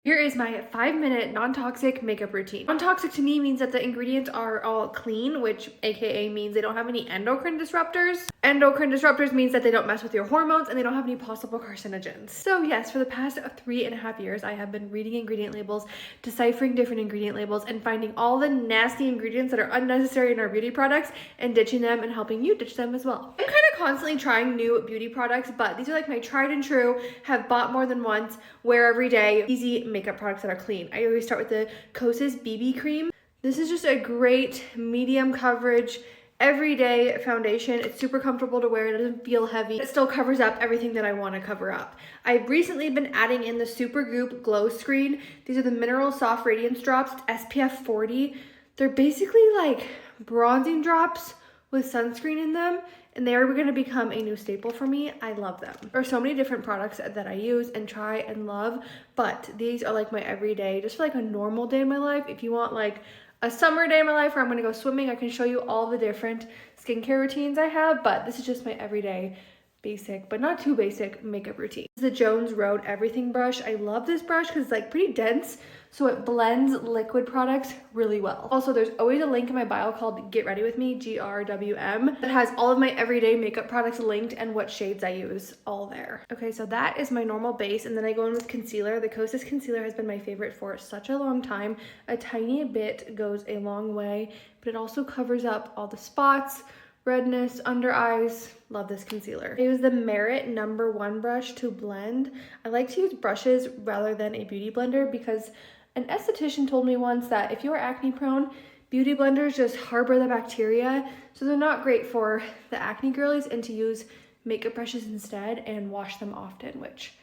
Here is my 5-minute non-toxic makeup routine. Non-toxic to me means that the ingredients are all clean, which AKA means they don't have any endocrine disruptors. Endocrine disruptors means that they don't mess with your hormones and they don't have any possible carcinogens. So yes, for the past 3.5 years, I have been reading ingredient labels, deciphering different ingredient labels, and finding all the nasty ingredients that are unnecessary in our beauty products and ditching them and helping you ditch them as well. I'm kind of constantly trying new beauty products, but these are like my tried and true, have bought more than once, wear every day, easy makeup products that are clean. I always start with the Kosas BB cream. This is just a great medium coverage everyday foundation. It's super comfortable to wear. It doesn't feel heavy. It still covers up everything that I want to cover up. I've recently been adding in the Supergoop Glow Screen. These are the Mineral Soft Radiance Drops. It's SPF 40. They're basically like bronzing drops with sunscreen in them, and they're going to become a new staple for me. I love them. There are so many different products that I use and try and love, but these are like my everyday, just for like a normal day in my life. If you want like a summer day in my life where I'm going to go swimming, I can show you all the different skincare routines I have, but this is just my everyday basic, but not too basic makeup routine. This is the Jones Road Everything brush. I love this brush because it's like pretty dense, so it blends liquid products really well. Also, there's always a link in my bio called Get Ready With Me, GRWM, that has all of my everyday makeup products linked and what shades I use all there. Okay, so that is my normal base, and then I go in with concealer. The Kosas concealer has been my favorite for such a long time. A tiny bit goes a long way, but it also covers up all the spots, redness, under eyes. Love this concealer. I use the Merit No. 1 brush to blend. I like to use brushes rather than a beauty blender because an esthetician told me once that if you're acne prone, beauty blenders just harbor the bacteria, so they're not great for the acne girlies, and to use makeup brushes instead and wash them often, which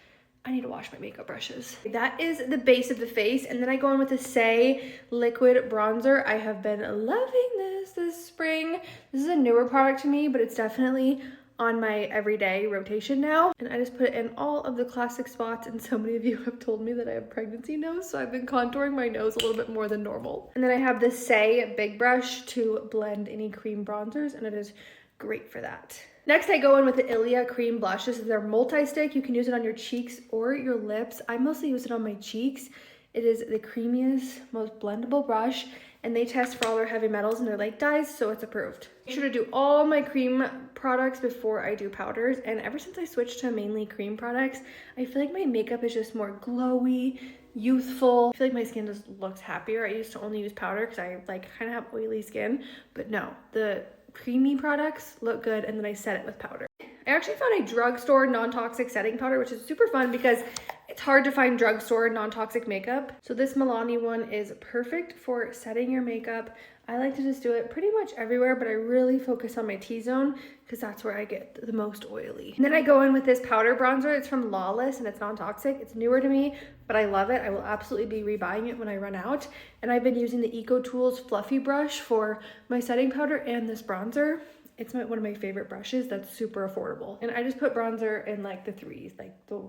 I need to wash my makeup brushes. That is the base of the face, and then I go in with the Saie liquid bronzer. I have been loving this spring. This is a newer product to me, but it's definitely on my everyday rotation now. And I just put it in all of the classic spots, and so many of you have told me that I have pregnancy nose, so I've been contouring my nose a little bit more than normal. And then I have the Saie big brush to blend any cream bronzers, and it is great for that. Next, I go in with the Ilia Cream Blush. This is their multi-stick. You can use it on your cheeks or your lips. I mostly use it on my cheeks. It is the creamiest, most blendable brush, and they test for all their heavy metals and their lake dyes, so it's approved. Make sure to do all my cream products before I do powders, and ever since I switched to mainly cream products, I feel like my makeup is just more glowy, youthful. I feel like my skin just looks happier. I used to only use powder because I like kind of have oily skin, but no, the creamy products look good, and then I set it with powder. I actually found a drugstore non-toxic setting powder, which is super fun because it's hard to find drugstore non-toxic makeup. So this Milani one is perfect for setting your makeup. I like to just do it pretty much everywhere, but I really focus on my T-zone because that's where I get the most oily. And then I go in with this powder bronzer. It's from Lawless and it's non-toxic. It's newer to me, but I love it. I will absolutely be rebuying it when I run out. And I've been using the EcoTools Fluffy Brush for my setting powder and this bronzer. It's one of my favorite brushes that's super affordable. And I just put bronzer in like the threes, like the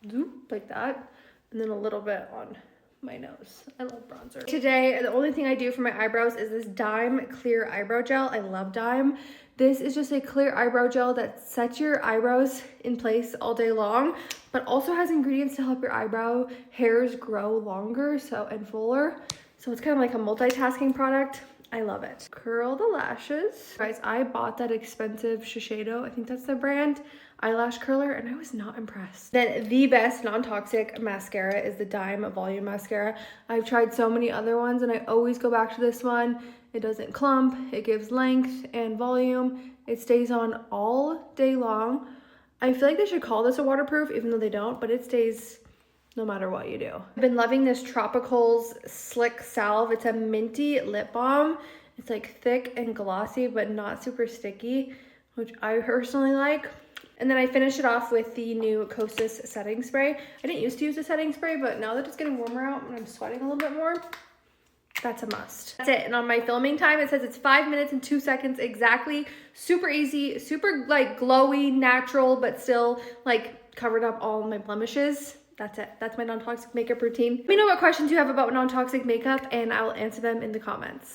zoop, like that, and then a little bit on my nose. I love bronzer. Today, the only thing I do for my eyebrows is this Dime Clear Eyebrow Gel. I love Dime. This is just a clear eyebrow gel that sets your eyebrows in place all day long, but also has ingredients to help your eyebrow hairs grow longer and fuller. So it's kind of like a multitasking product. I love it. Curl the lashes. Guys, I bought that expensive Shiseido, I think that's the brand, eyelash curler, and I was not impressed. Then the best non-toxic mascara is the Dime Volume Mascara. I've tried so many other ones and I always go back to this one. It doesn't clump, it gives length and volume. It stays on all day long. I feel like they should call this a waterproof, even though they don't, but it stays no matter what you do. I've been loving this Tropicals Slick Salve. It's a minty lip balm. It's like thick and glossy, but not super sticky, which I personally like. And then I finish it off with the new Kosas setting spray. I didn't used to use the setting spray, but now that it's getting warmer out and I'm sweating a little bit more, that's a must. That's it. And on my filming time, it says it's 5 minutes and 2 seconds exactly. Super easy, super like glowy, natural, but still like covered up all my blemishes. That's it. That's my non-toxic makeup routine. Let me know what questions you have about non-toxic makeup and I'll answer them in the comments.